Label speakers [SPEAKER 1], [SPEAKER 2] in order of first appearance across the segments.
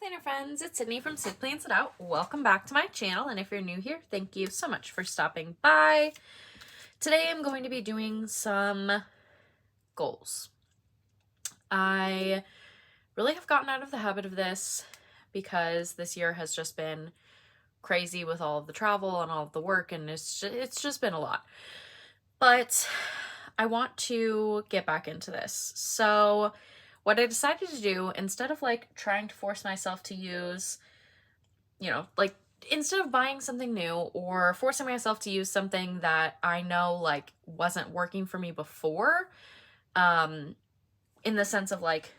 [SPEAKER 1] planner friends, it's Sydney from Sid Plans It Out. Welcome back to my channel, and if you're new here, thank you so much for stopping by. Today I'm going to be doing some goals. I really have gotten out of the habit of this because this year has just been crazy with all of the travel and all of the work, and it's just been a lot. But I want to get back into this. So what I decided to do, instead of like trying to force myself to use, like instead of buying something new or forcing myself to use something that I know like wasn't working for me before, in the sense of like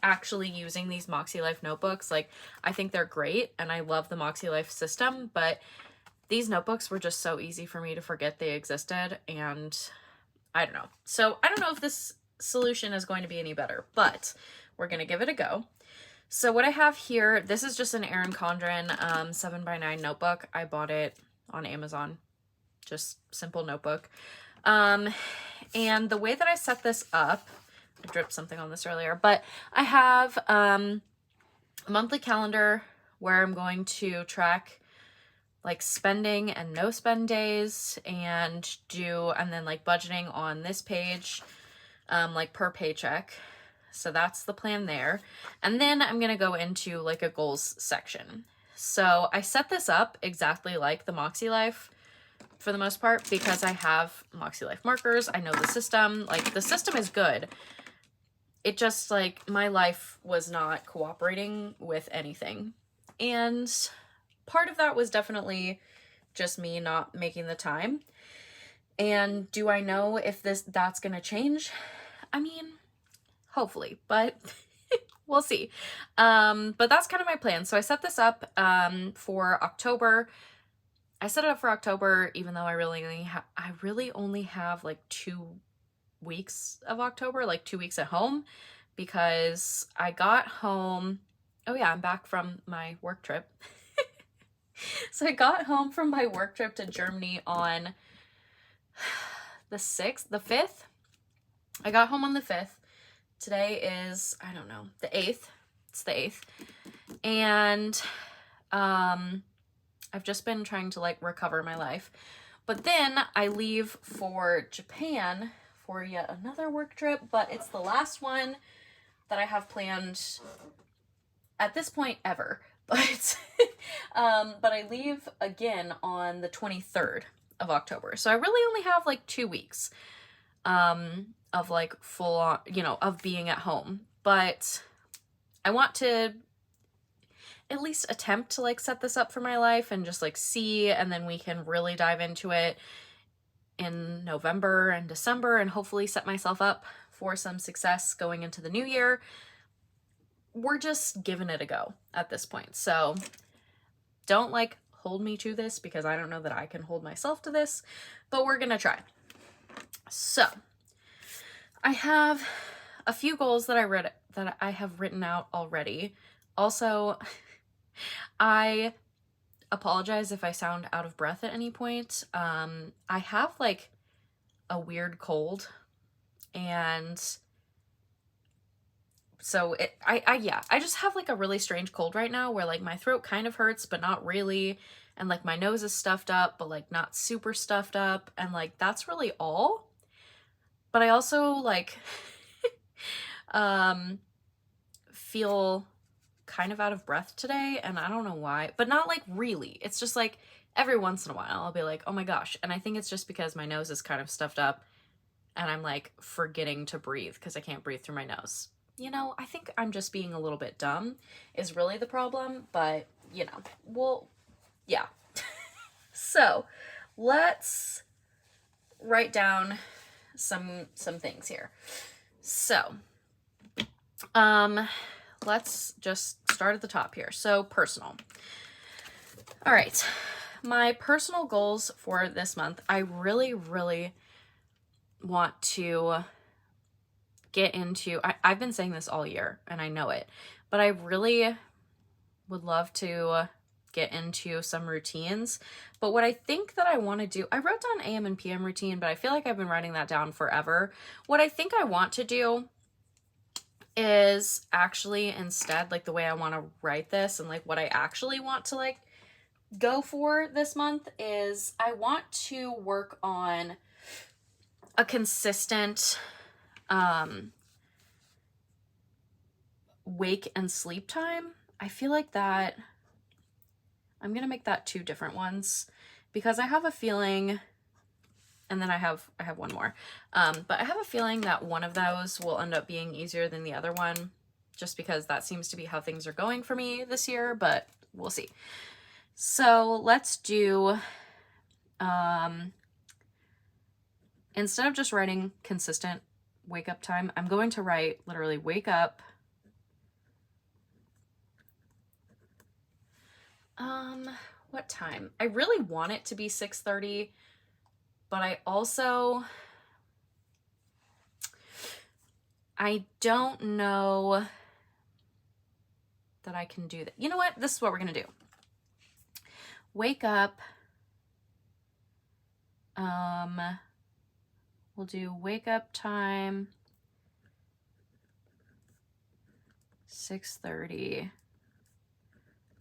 [SPEAKER 1] actually using these Makselife notebooks, like I think they're great and I love the Makselife system, but these notebooks were just so easy for me to forget they existed, and I don't know. So I don't know if this solution is going to be any better, but we're going to give it a go. So what I have here, this is just an Erin Condren 7x9 notebook. I bought it on Amazon, just simple notebook. And the way that I set this up, I dripped something on this earlier, but I have a monthly calendar where I'm going to track like spending and no spend days and then like budgeting on this page, like per paycheck. So that's the plan there. And then I'm going to go into like a goals section. So I set this up exactly like the Makselife for the most part because I have Makselife markers. I know the system, like the system is good. It just like my life was not cooperating with anything. And part of that was definitely just me not making the time. And do I know if that's going to change? I mean, hopefully, but we'll see. But that's kind of my plan. So I set this up for October. I set it up for October, even though I really only have like 2 weeks of October, like 2 weeks at home, because I got home. Oh yeah, I'm back from my work trip. So I got home from my work trip to Germany on the 5th. I got home on the 5th. Today is, I don't know, the 8th. It's the 8th. And I've just been trying to like recover my life. But then I leave for Japan for yet another work trip, but it's the last one that I have planned at this point ever. But but I leave again on the 23rd of October. So I really only have like 2 weeks of like full on, of being at home. But I want to at least attempt to like set this up for my life and just like see, and then we can really dive into it in November and December and hopefully set myself up for some success going into the new year. We're just giving it a go at this point. So don't like hold me to this because I don't know that I can hold myself to this, but we're gonna try. So I have a few goals that I have written out already. Also, I apologize if I sound out of breath at any point. I have like a weird cold, and so I just have like a really strange cold right now where like my throat kind of hurts, but not really. And like my nose is stuffed up, but like not super stuffed up. And like, that's really all. But I also like, feel kind of out of breath today. And I don't know why, but not like really. It's just like every once in a while I'll be like, oh my gosh. And I think it's just because my nose is kind of stuffed up and I'm like forgetting to breathe because I can't breathe through my nose. I think I'm just being a little bit dumb is really the problem, but well, yeah. So let's write down some things here. So, let's just start at the top here. So personal. All right. My personal goals for this month, I really, really want to get into, I've been saying this all year and I know it, but I really would love to get into some routines. But what I think that I want to do, I wrote down AM and PM routine, but I feel like I've been writing that down forever. What I think I want to do is actually instead like the way I want to write this and like what I actually want to like go for this month is I want to work on a consistent wake and sleep time. I feel like that I'm gonna make that 2 different ones because I have a feeling, and then I have one more, but I have a feeling that one of those will end up being easier than the other one, just because that seems to be how things are going for me this year, but we'll see. So let's do, instead of just writing consistent wake up time, I'm going to write literally wake up, what time? I really want it to be 6:30, but I don't know that I can do that. You know what? This is what we're going to do. Wake up. We'll do wake up time 6:30.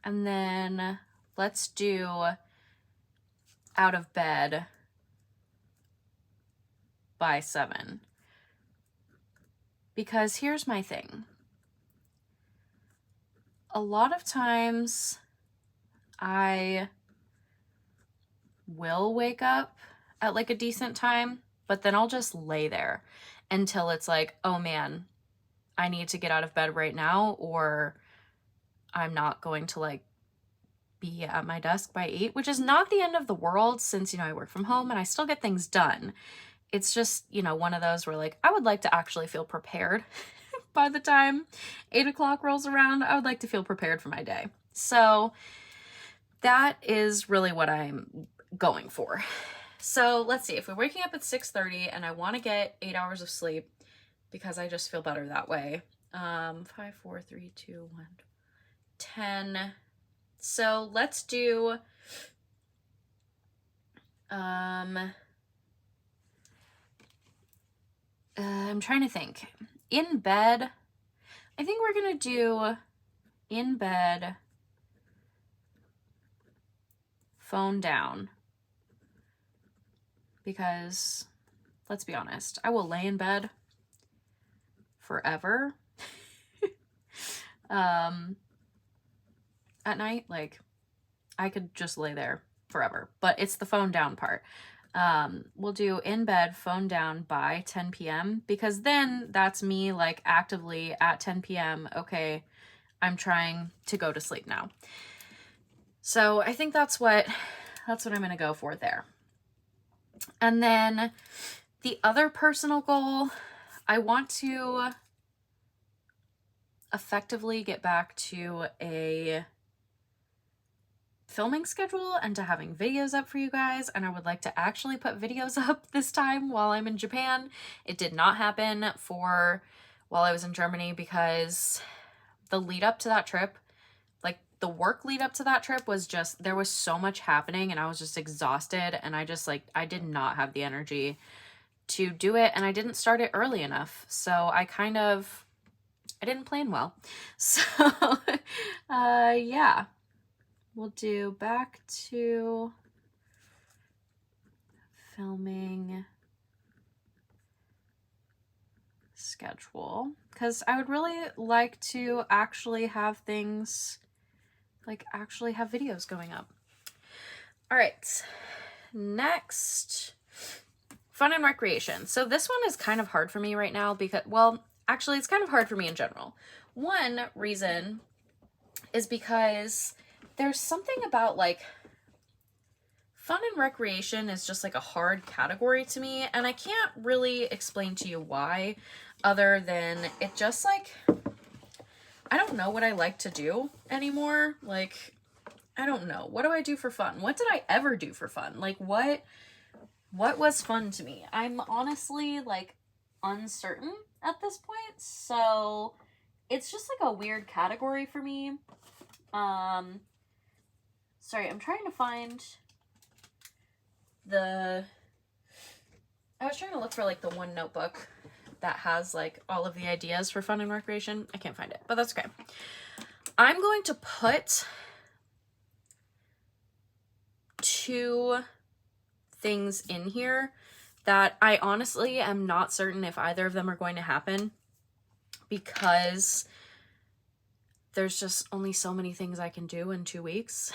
[SPEAKER 1] And then let's do out of bed by 7. Because here's my thing. A lot of times I will wake up at like a decent time, but then I'll just lay there until it's like, oh man, I need to get out of bed right now, or I'm not going to like be at my desk by 8, which is not the end of the world since, you know, I work from home and I still get things done. It's just, you know, one of those where like, I would like to actually feel prepared by the time 8 o'clock rolls around. I would like to feel prepared for my day. So that is really what I'm going for. So let's see, if we're waking up at 6:30 and I want to get 8 hours of sleep because I just feel better that way. 5, 4, 3, 2, 1, 10. So let's do, I'm trying to think. In bed, I think we're going to do in bed, phone down. Because, let's be honest, I will lay in bed forever. At night, like, I could just lay there forever. But it's the phone down part. We'll do in bed, phone down by 10 p.m. because then that's me like actively at 10 p.m. Okay, I'm trying to go to sleep now. So I think that's what I'm going to go for there. And then the other personal goal, I want to effectively get back to a filming schedule and to having videos up for you guys, and I would like to actually put videos up this time while I'm in Japan. It did not happen for while I was in Germany because the lead up to that trip, like the work lead up to that trip was just, there was so much happening and I was just exhausted, and I just like, I did not have the energy to do it, and I didn't start it early enough. So I didn't plan well. So yeah. We'll do back to filming schedule because I would really like to actually have things, like actually have videos going up. All right, next, fun and recreation. So this one is kind of hard for me right now because, well, actually it's kind of hard for me in general. One reason is because there's something about like fun and recreation is just like a hard category to me, and I can't really explain to you why other than it just like, I don't know what I like to do anymore. Like, I don't know. What do I do for fun? What did I ever do for fun? Like what was fun to me? I'm honestly like uncertain at this point. So it's just like a weird category for me. Sorry, I'm trying to find I was trying to look for like the one notebook that has like all of the ideas for fun and recreation. I can't find it, but that's okay. I'm going to put 2 things in here that I honestly am not certain if either of them are going to happen, because there's just only so many things I can do in 2 weeks.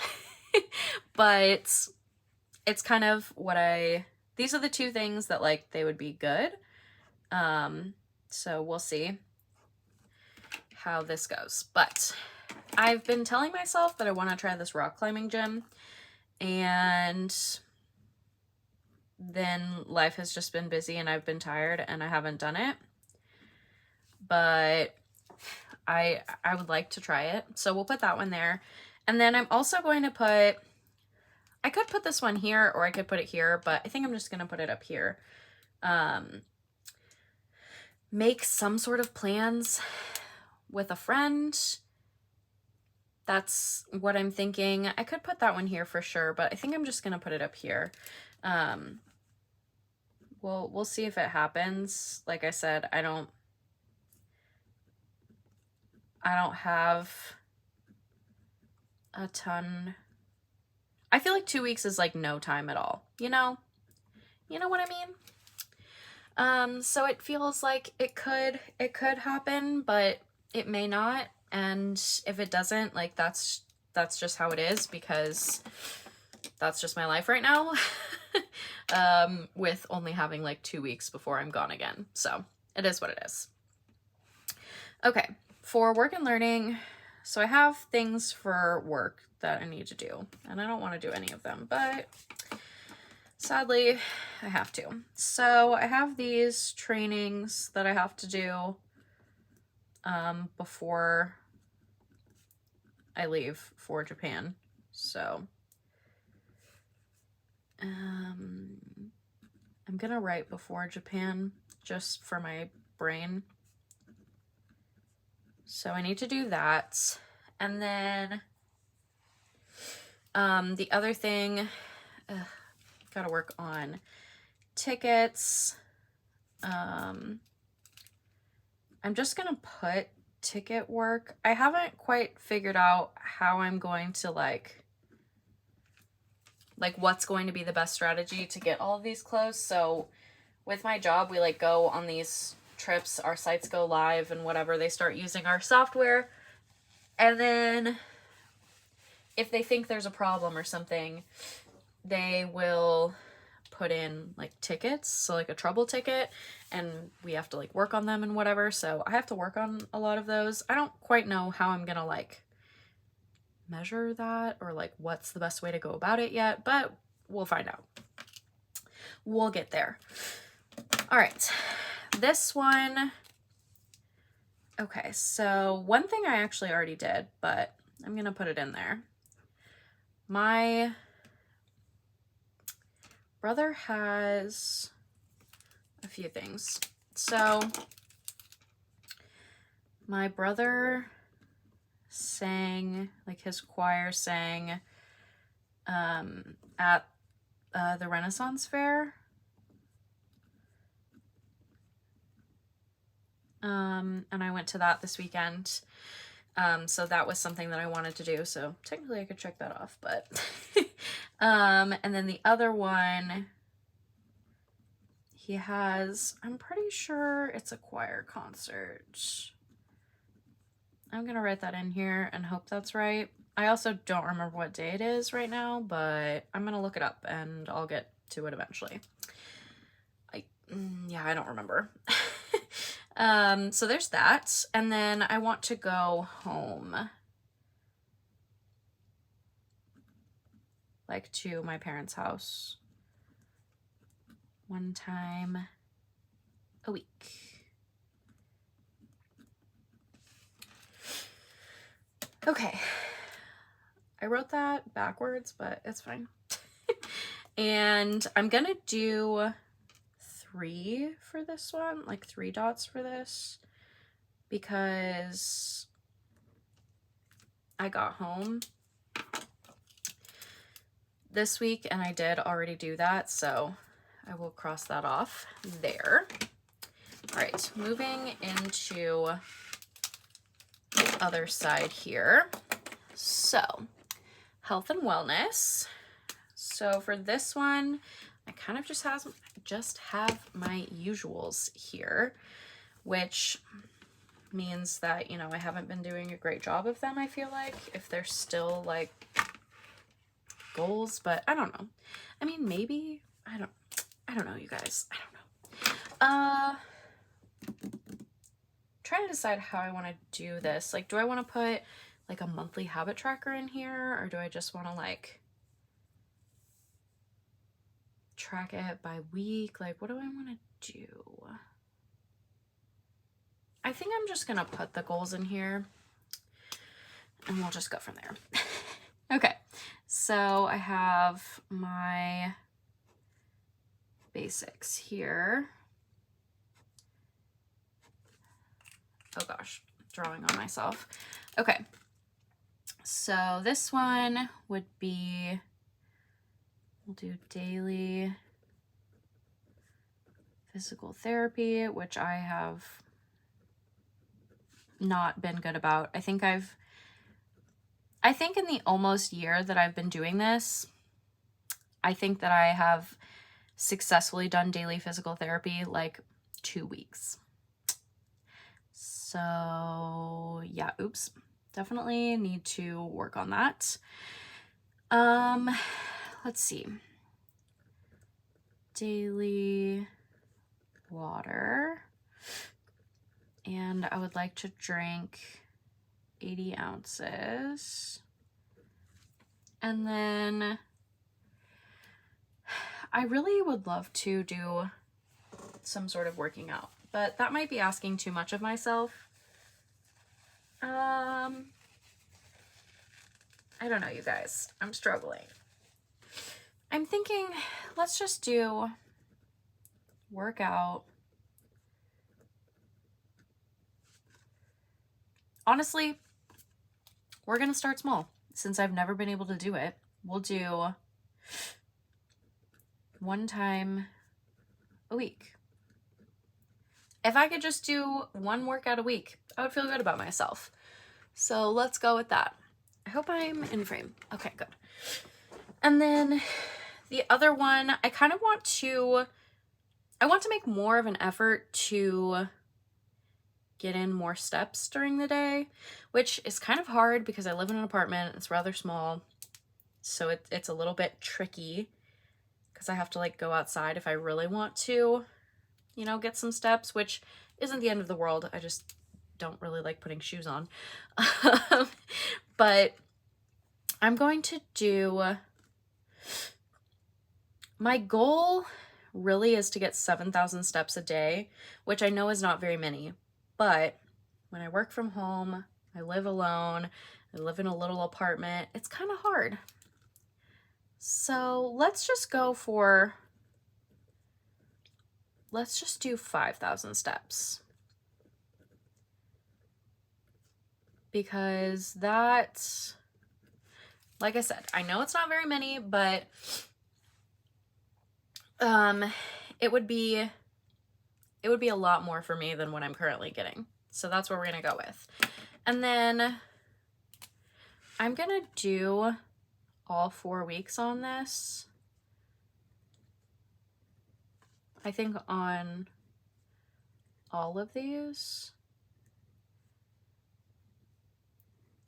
[SPEAKER 1] But it's kind of what these are the 2 things that like they would be good. So we'll see how this goes. But I've been telling myself that I want to try this rock climbing gym, and then life has just been busy and I've been tired and I haven't done it. But I would like to try it. So we'll put that one there. And then I'm also going to put, I could put this one here or I could put it here, but I think I'm just going to put it up here. Make some sort of plans with a friend. That's what I'm thinking. I could put that one here for sure, but I think I'm just going to put it up here. We'll see if it happens. Like I said, I don't have a ton. I feel like 2 weeks is like no time at all, you know what I mean? So it feels like it could happen, but it may not. And if it doesn't, like that's just how it is, because that's just my life right now. With only having like 2 weeks before I'm gone again. So it is what it is. Okay, for work and learning, so I have things for work that I need to do, and I don't want to do any of them, but sadly I have to. So I have these trainings that I have to do before I leave for Japan. So I'm gonna write before Japan just for my brain. So I need to do that. And then the other thing, gotta work on tickets. I'm just gonna put ticket work. I haven't quite figured out how I'm going to like what's going to be the best strategy to get all of these closed. So with my job, we like go on these trips, our sites go live and whatever, they start using our software, and then if they think there's a problem or something, they will put in like tickets, so like a trouble ticket, and we have to like work on them and whatever. So I have to work on a lot of those. I don't quite know how I'm gonna like measure that or like what's the best way to go about it yet, but we'll find out. We'll get there. All right, this one. Okay, so one thing I actually already did, but I'm gonna put it in there. My brother has a few things. So my brother sang, like his choir sang at the Renaissance Fair. And I went to that this weekend. So that was something that I wanted to do. So technically I could check that off, but and then the other one, he has, I'm pretty sure it's a choir concert. I'm gonna write that in here and hope that's right. I also don't remember what day it is right now, but I'm gonna look it up and I'll get to it eventually. Yeah, I don't remember. So there's that. And then I want to go home, like to my parents' house one time a week. Okay. I wrote that backwards, but it's fine. And I'm gonna do 3 for this one, like 3 dots for this, because I got home this week and I did already do that, so I will cross that off there. right, moving into the other side here. So, health and wellness. So for this one, I kind of just have my usuals here, which means that, you know, I haven't been doing a great job of them, I feel like, if they're still like goals, but I don't know. I mean, maybe, I don't know, you guys. I don't know. Trying to decide how I want to do this. Like, do I want to put like a monthly habit tracker in here, or do I just want to like track it by week? Like, what do I want to do? I think I'm just gonna put the goals in here and we'll just go from there. Okay, so I have my basics here. Oh gosh, drawing on myself. Okay, so this one would be, we'll do daily physical therapy, which I have not been good about. I think in the almost year that I've been doing this, I think that I have successfully done daily physical therapy like 2 weeks. So yeah, oops, definitely need to work on that. Let's see. Daily water. And I would like to drink 80 ounces. And then I really would love to do some sort of working out, but that might be asking too much of myself. I don't know, you guys. I'm struggling. I'm thinking, let's just do workout. Honestly, we're gonna start small since I've never been able to do it. We'll do 1 time a week. If I could just do 1 workout a week, I would feel good about myself. So let's go with that. I hope I'm in frame. Okay, good. And then the other one, I want to make more of an effort to get in more steps during the day, which is kind of hard because I live in an apartment. It's rather small, so it's a little bit tricky because I have to like go outside if I really want to, you know, get some steps, which isn't the end of the world. I just don't really like putting shoes on. But I'm going to do, my goal really is to get 7,000 steps a day, which I know is not very many, but when I work from home, I live alone, I live in a little apartment, it's kind of hard. So let's just do 5,000 steps. Because that's, like I said, I know it's not very many, but it would be a lot more for me than what I'm currently getting. So that's what we're gonna go with. And then I'm gonna do all 4 weeks on this. I think on all of these.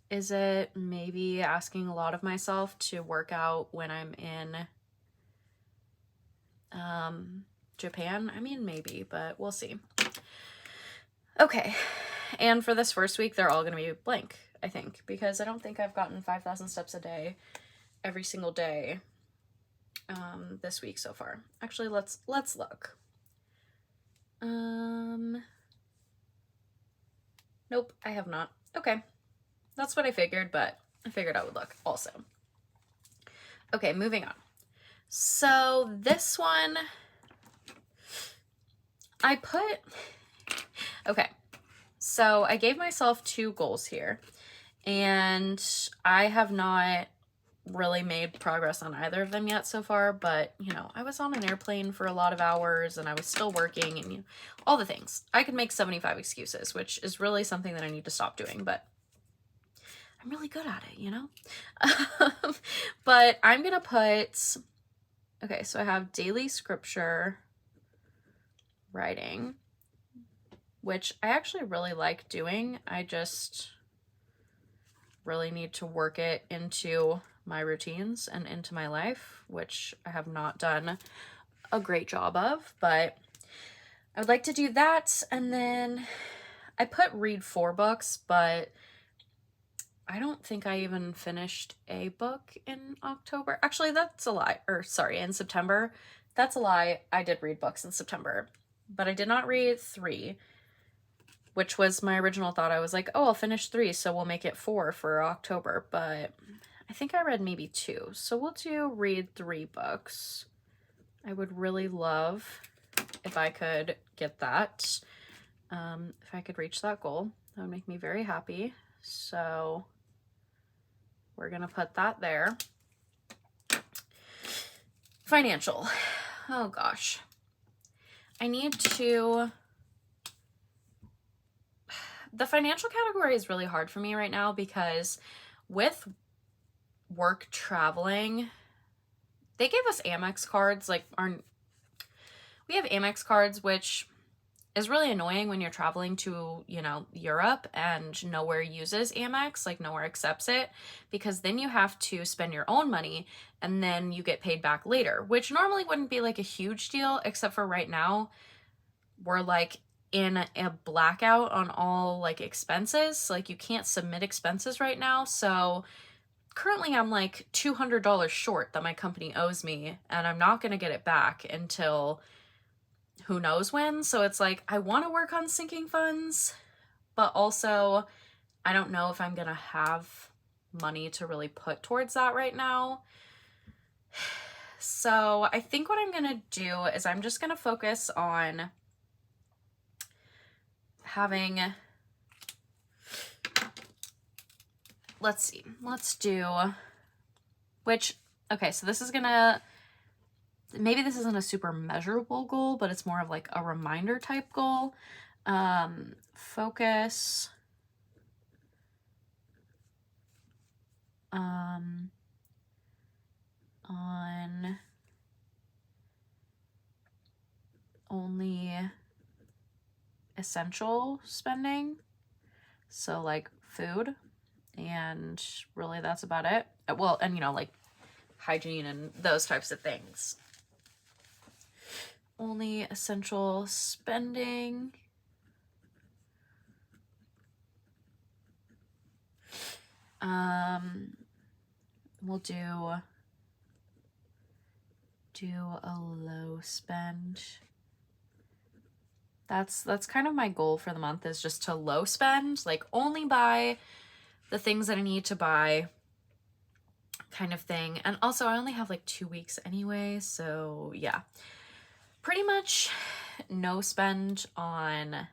[SPEAKER 1] Is it maybe asking a lot of myself to work out when I'm in Japan? I mean, maybe, but we'll see. Okay, and for this first week, they're all gonna be blank, I think, because I don't think I've gotten 5,000 steps a day every single day this week so far. Actually, let's look. Nope, I have not. Okay, that's what I figured, but I figured I would look also. Okay, moving on. So this one, okay, so I gave myself 2 goals here, and I have not really made progress on either of them yet so far, but, you know, I was on an airplane for a lot of hours and I was still working and, you know, all the things. I could make 75 excuses, which is really something that I need to stop doing, but I'm really good at it, you know? But I'm gonna put, okay, so I have daily scripture writing, which I actually really like doing. I just really need to work it into my routines and into my life, which I have not done a great job of, but I would like to do that. And then I put read 4 books, but I don't think I even finished a book in October. Actually, that's a lie. Or sorry, in September. That's a lie. I did read books in September, but I did not read 3, which was my original thought. I was like, oh, I'll finish 3, so we'll make it 4 for October, but I think I read maybe 2. So we'll do read 3 books. I would really love if I could get that. If I could reach that goal, that would make me very happy. So we're gonna put that there. Financial. Oh gosh. I need to... The financial category is really hard for me right now because with work traveling, they gave us Amex cards, like we have Amex cards, which is really annoying when you're traveling to, you know, Europe and nowhere uses Amex, like nowhere accepts it, because then you have to spend your own money and then you get paid back later, which normally wouldn't be like a huge deal, except for right now we're like in a blackout on all like expenses. Like you can't submit expenses right now. So currently I'm like $200 short that my company owes me, and I'm not going to get it back until who knows when. So it's like, I want to work on sinking funds, but also I don't know if I'm going to have money to really put towards that right now. So I think what I'm going to do is I'm just going to focus on having, let's see, let's do, which, okay, so this is gonna, maybe this isn't a super measurable goal, but it's more of like a reminder type goal. Focus on only essential spending, so like food, and really that's about it. Well, and you know, like hygiene and those types of things. Only essential spending. We'll do a low spend. That's kind of my goal for the month, is just to low spend, like only buy the things that I need to buy kind of thing. And also I only have like 2 weeks anyway, so yeah, pretty much no spend on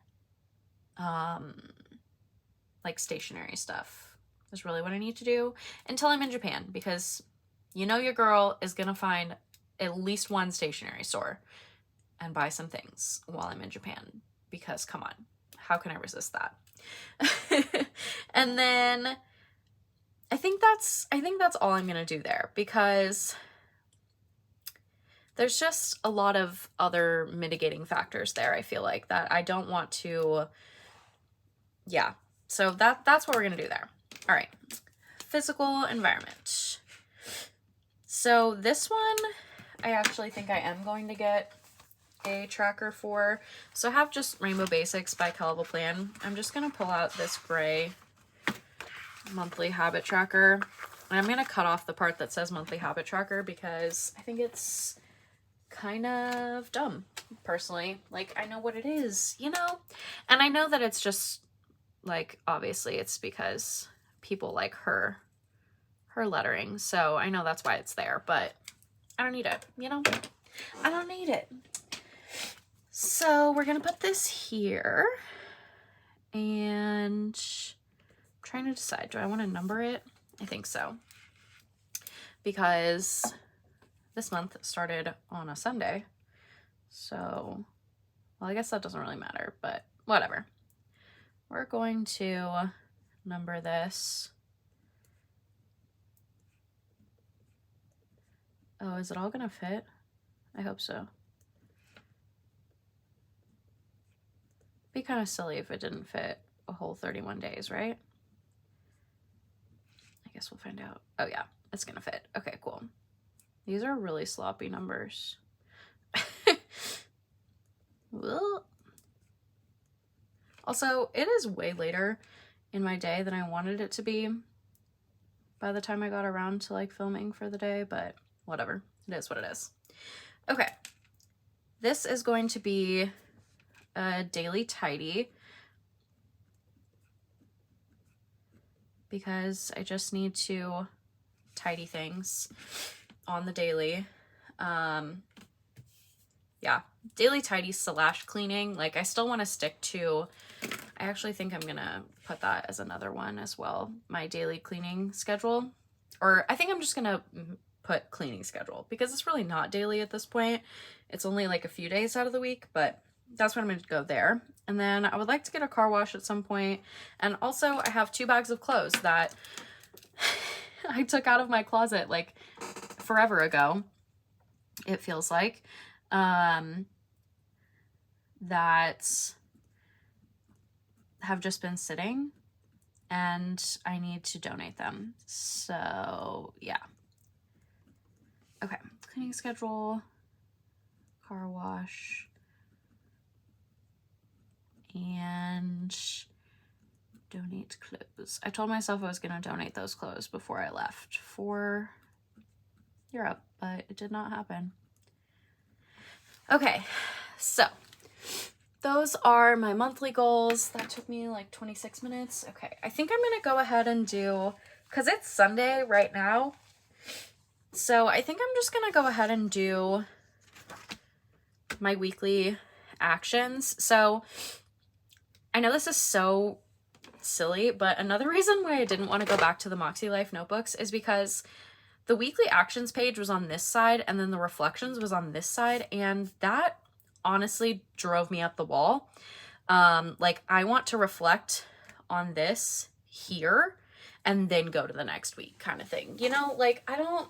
[SPEAKER 1] like stationery stuff is really what I need to do until I'm in Japan, because you know your girl is gonna find at least one stationery store and buy some things while I'm in Japan, because come on, how can I resist that? And then I think that's all I'm gonna do there, because there's just a lot of other mitigating factors there, I feel like, that I don't want to, yeah. So that's what we're gonna do there. All right, physical environment. So this one, I actually think I am going to get a tracker for. So I have just Rainbow Basics by Caliber Plan. I'm just gonna pull out this gray monthly habit tracker, and I'm gonna cut off the part that says monthly habit tracker because I think it's kind of dumb, personally. Like, I know what it is, you know? And I know that it's just, like, obviously it's because people like her lettering, so I know that's why it's there, but I don't need it, you know? I don't need it. So we're gonna put this here, and I'm trying to decide, do I want to number it? I think so. because this month started on a Sunday. So, well, I guess that doesn't really matter, but whatever. We're going to number this. Oh, is it all gonna fit? I hope so. Be kind of silly if it didn't fit a whole 31 days, right? I guess we'll find out. Oh yeah, it's gonna fit. Okay, cool. These are really sloppy numbers. Well, also, it is way later in my day than I wanted it to be by the time I got around to like filming for the day, but whatever. It is what it is. Okay. This is going to be a daily tidy because I just need to tidy things on the daily. Yeah, daily tidy / cleaning. Like, I still want to stick to, I actually think I'm gonna put that as another one as well, my daily cleaning schedule. Or I think I'm just gonna put cleaning schedule because it's really not daily at this point. It's only like a few days out of the week, but that's what I'm going to go there. And then I would like to get a car wash at some point. And also I have 2 bags of clothes that I took out of my closet like forever ago, it feels like, that have just been sitting and I need to donate them. So yeah. Okay, cleaning schedule, car wash, and donate clothes. I told myself I was going to donate those clothes before I left for Europe, but it did not happen. Okay, so those are my monthly goals. That took me like 26 minutes. Okay, I think I'm going to go ahead and do, because it's Sunday right now, so I think I'm just going to go ahead and do my weekly actions. So I know this is so silly, but another reason why I didn't want to go back to the Makselife notebooks is because the weekly actions page was on this side and then the reflections was on this side, and that honestly drove me up the wall. Like, I want to reflect on this here and then go to the next week kind of thing. You know, like, I don't,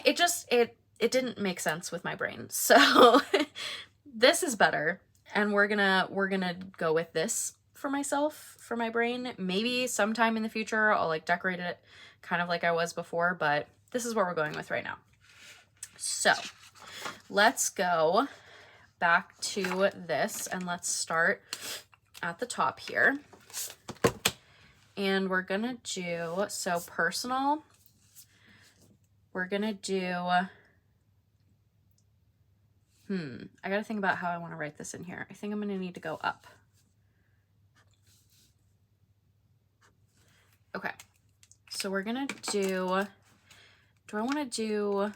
[SPEAKER 1] it just, it didn't make sense with my brain. So this is better. And we're gonna go with this for myself, for my brain. Maybe sometime in the future I'll like decorate it kind of like I was before, but this is what we're going with right now. So let's go back to this and let's start at the top here. And we're gonna do, so personal, we're gonna do, I gotta think about how I want to write this in here. I think I'm gonna need to go up. Okay, so we're gonna do I want to do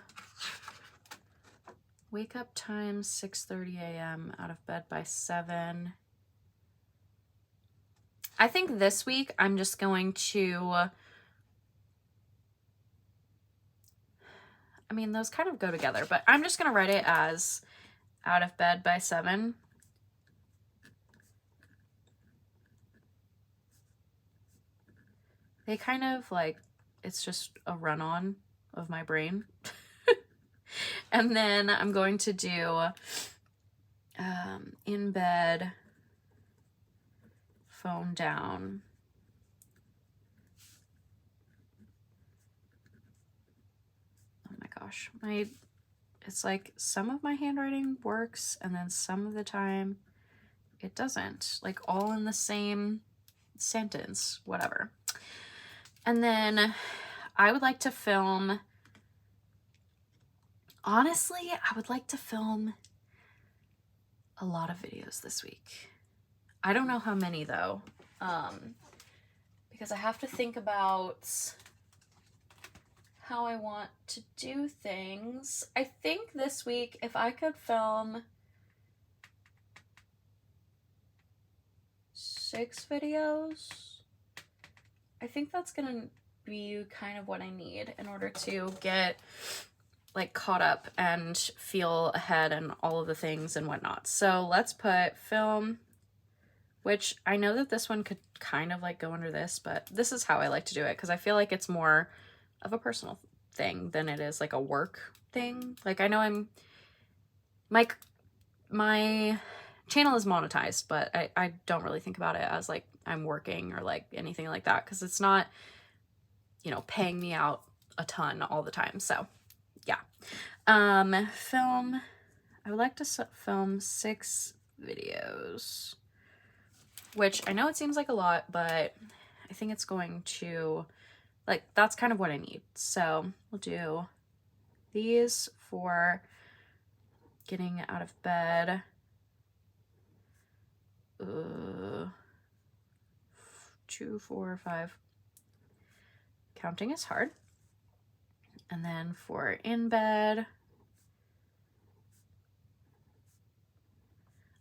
[SPEAKER 1] wake up time 6:30 a.m. out of bed by 7. I think this week I'm just going to, I mean, those kind of go together, but I'm just gonna write it as out of bed by 7. They kind of like, it's just a run-on of my brain. And then I'm going to do in bed, phone down. Oh my gosh, it's like some of my handwriting works and then some of the time it doesn't, like all in the same sentence, whatever. And then I would like to film, honestly, I would like to film a lot of videos this week. I don't know how many though, because I have to think about how I want to do things. I think this week, if I could film 6 videos, I think that's gonna be kind of what I need in order to get like caught up and feel ahead and all of the things and whatnot. So let's put film, which I know that this one could kind of like go under this, but this is how I like to do it because I feel like it's more of a personal thing than it is like a work thing. Like I know my channel is monetized, but I don't really think about it as like I'm working or like anything like that because it's not, you know, paying me out a ton all the time. So yeah. Film, I would like to film 6 videos, which I know it seems like a lot, but I think it's going to, like, that's kind of what I need. So we'll do these for getting out of bed. 2, 4, 5. Counting is hard. And then for in bed,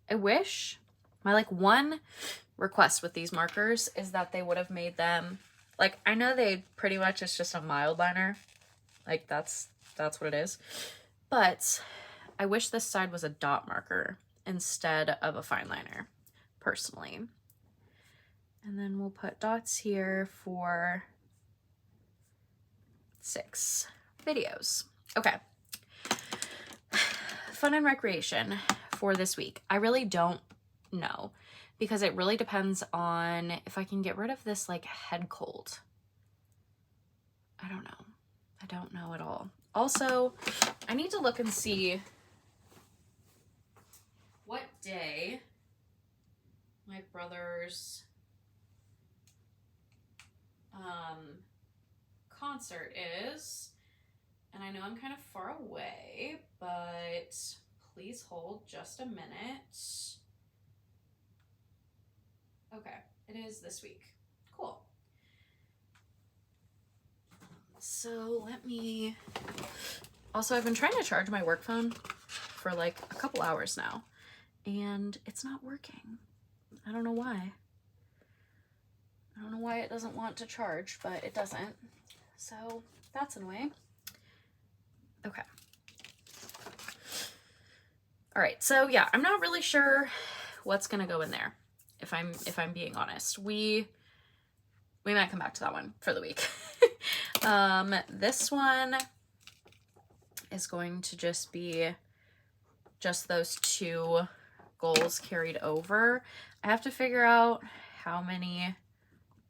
[SPEAKER 1] I wish my like one request with these markers is that they would have made them like, I know they pretty much, it's just a mild liner, like that's what it is, but I wish this side was a dot marker instead of a fine liner personally. And then we'll put dots here for 6 videos. Okay. Fun and recreation for this week. I really don't know because it really depends on if I can get rid of this like head cold. I don't know. I don't know at all. Also, I need to look and see what day my brother's concert is. And I know I'm kind of far away, but please hold just a minute. Okay, it is this week. Cool. So let me, also I've been trying to charge my work phone for like a couple hours now, and it's not working. I don't know why. I don't know why it doesn't want to charge, but it doesn't. So that's annoying. Okay. All right, so yeah, I'm not really sure what's gonna go in there. If I'm being honest, we might come back to that one for the week. This one is going to just be just those 2 goals carried over. I have to figure out how many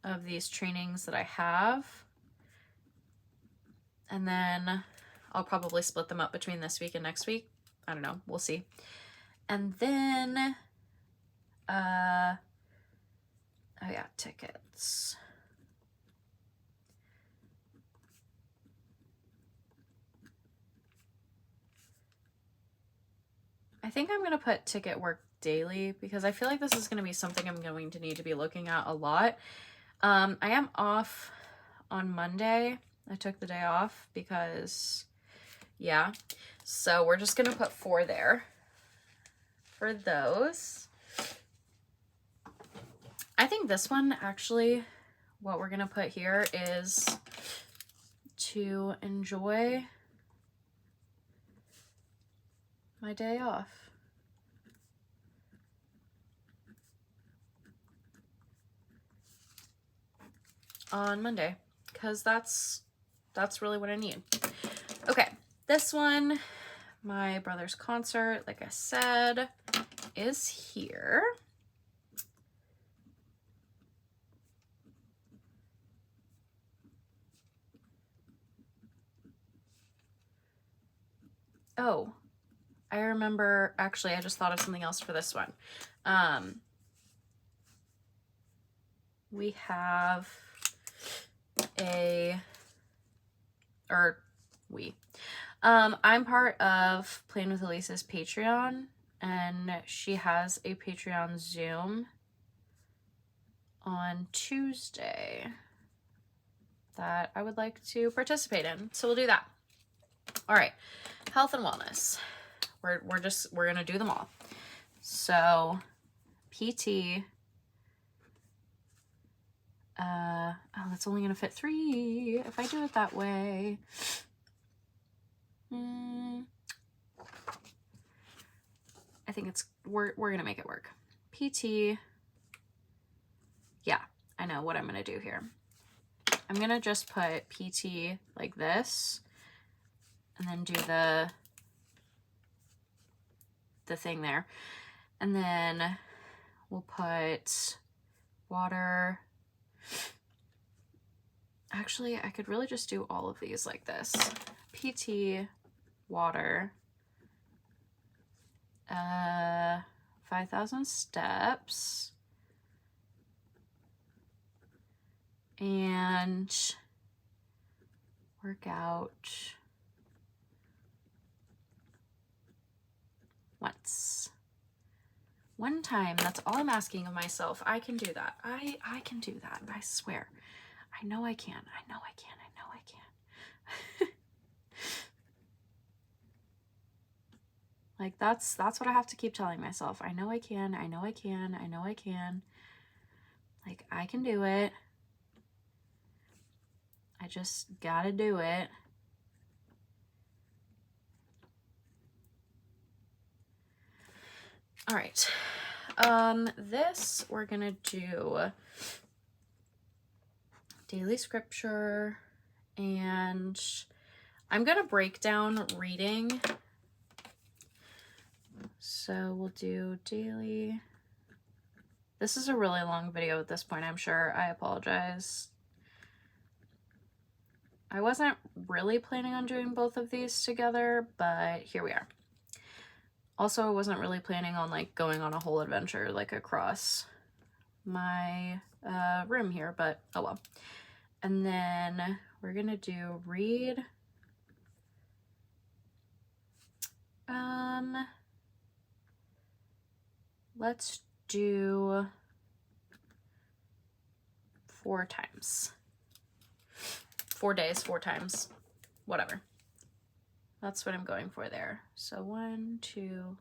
[SPEAKER 1] of these trainings that I have, and then I'll probably split them up between this week and next week. I don't know. We'll see. And then, oh yeah, tickets. I think I'm going to put ticket work daily because I feel like this is going to be something I'm going to need to be looking at a lot. I am off on Monday. I took the day off because, yeah. So we're just going to put 4 there for those. I think this one, actually, what we're going to put here is to enjoy my day off. On Monday, because that's really what I need. Okay, this one, my brother's concert, like I said, is here. Oh, I remember, actually, I just thought of something else for this one. We have I'm part of Playing with Elisa's Patreon, and she has a Patreon Zoom on Tuesday that I would like to participate in. So we'll do that. All right, health and wellness. We're gonna do them all. So PT, Oh, that's only gonna fit 3 if I do it that way. I think we're gonna make it work. PT. Yeah, I know what I'm gonna do here. I'm gonna just put PT like this, and then do the thing there, and then we'll put water. Actually, I could really just do all of these like this. PT, water, 5,000 steps, and work out once. One time, that's all I'm asking of myself. I can do that. I can do that, I swear. I know I can. I know I can. I know I can. Like, that's what I have to keep telling myself. I know I can. I know I can. I know I can. Like, I can do it. I just gotta do it. All right. This we're gonna do daily scripture, and I'm gonna break down reading. So we'll do daily. This is a really long video at this point, I'm sure. I apologize. I wasn't really planning on doing both of these together, but here we are. Also, I wasn't really planning on like going on a whole adventure like across my room here, but oh well. And then we're gonna do read. Let's do 4 times. 4 days, 4 times, whatever. That's what I'm going for there. So 1, 2,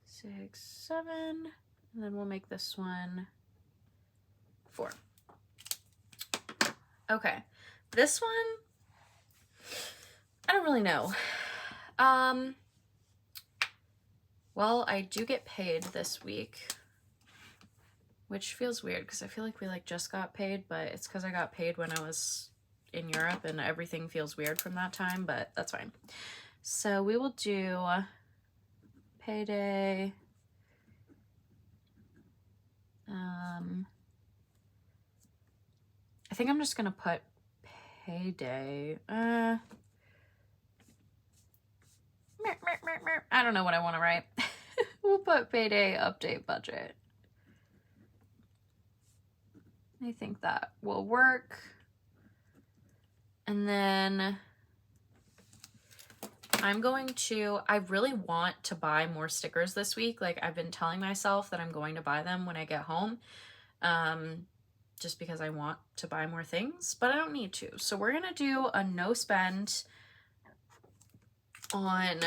[SPEAKER 1] 6, 7, and then we'll make this one 4. Okay, this one, I don't really know. Well, I do get paid this week, which feels weird because I feel like we like just got paid, but it's because I got paid when I was in Europe and everything feels weird from that time, but that's fine. So we will do payday. I think I'm just gonna put payday. I don't know what I want to write. We'll put payday update budget. I think that will work. And then I'm going to, I really want to buy more stickers this week. Like, I've been telling myself that I'm going to buy them when I get home. Just because I want to buy more things, but I don't need to. So we're gonna do a no spend on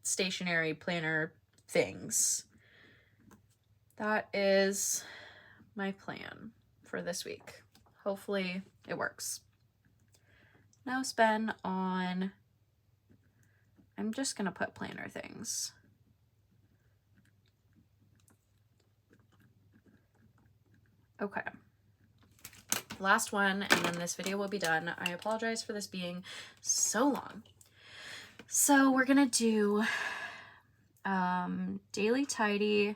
[SPEAKER 1] stationery planner things. That is my plan for this week. Hopefully it works. No spend on, I'm just gonna put planner things. Okay. Last one, and then this video will be done. I apologize for this being so long. So we're gonna do daily tidy,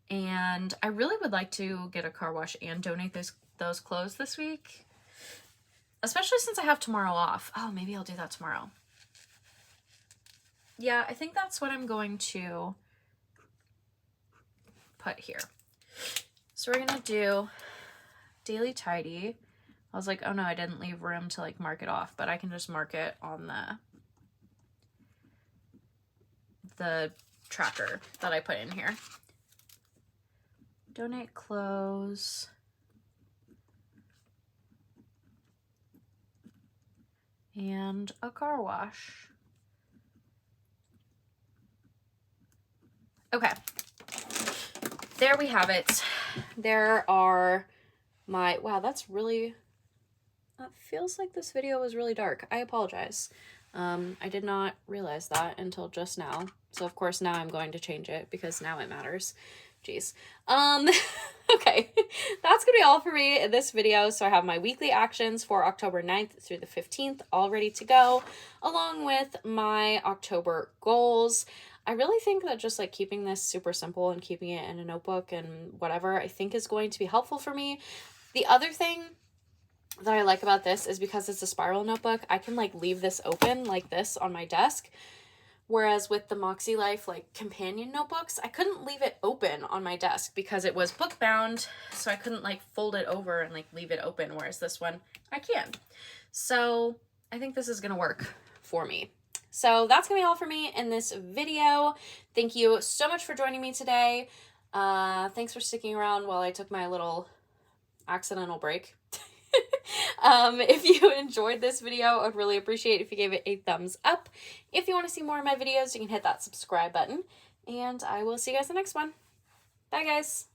[SPEAKER 1] and I really would like to get a car wash and donate those clothes this week, especially since I have tomorrow off. Oh, maybe I'll do that tomorrow. Yeah, I think that's what I'm going to put here. So we're gonna do daily tidy. I was like, oh no, I didn't leave room to like mark it off, but I can just mark it on the tracker that I put in here. Donate clothes. And a car wash. Okay. there we have it. There are my, wow, that feels like this video was really dark. I apologize. I did not realize that until just now. So of course now I'm going to change it because now it matters. Jeez. Okay, that's gonna be all for me in this video. So I have my weekly actions for October 9th through the 15th all ready to go, along with my October goals. I really think that just like keeping this super simple and keeping it in a notebook and whatever, I think is going to be helpful for me. The other thing that I like about this is because it's a spiral notebook, I can like leave this open like this on my desk. Whereas with the Makselife like companion notebooks, I couldn't leave it open on my desk because it was book bound. So I couldn't like fold it over and like leave it open. Whereas this one I can. So I think this is going to work for me. So that's going to be all for me in this video. Thank you so much for joining me today. Thanks for sticking around while I took my little accidental break. If you enjoyed this video, I'd really appreciate if you gave it a thumbs up. If you want to see more of my videos, you can hit that subscribe button, and I will see you guys in the next one. Bye, guys.